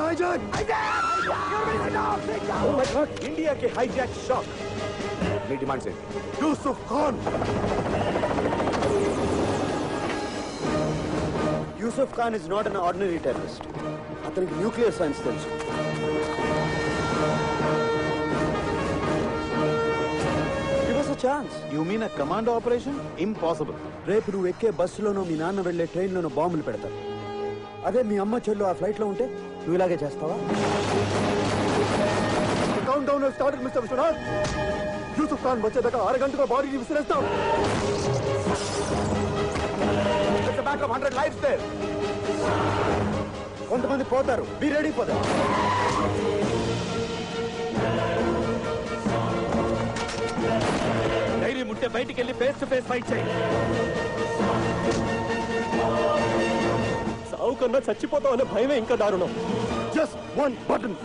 hijack! Oh my God! India के hijack shock. मेरी demand से Yusuf Khan. Yusuf Khan is not an ordinary terrorist. అతనికి nuclear science తెలుసు. Give us a chance. You mean a commando operation? Impossible. రేపు నువ్వు ఎక్కే బస్సులోనో మీ నాన్న వెళ్లే ట్రైన్లోనో బాంబులు పెడతారు. అదే మీ అమ్మ చెల్లు ఆ ఫ్లైట్ లో ఉంటే నువ్వు ఇలాగే చేస్తావా? Countdown has started mister Vishwanath. Yusuf Khan వచ్చేదాకా 6 గంటల బాడీని విసిరేస్తాం. It's a matter of 100 lives there. కొంతమంది పోతారు. Be ready for that. ధైర్యం ఉంటే బయటికి వెళ్ళి ఫేస్ టు ఫేస్ ఫైట్ చేయి. సావు కన్నా చచ్చిపోతాం అనే భయమే ఇంకా దారుణం. Just one button.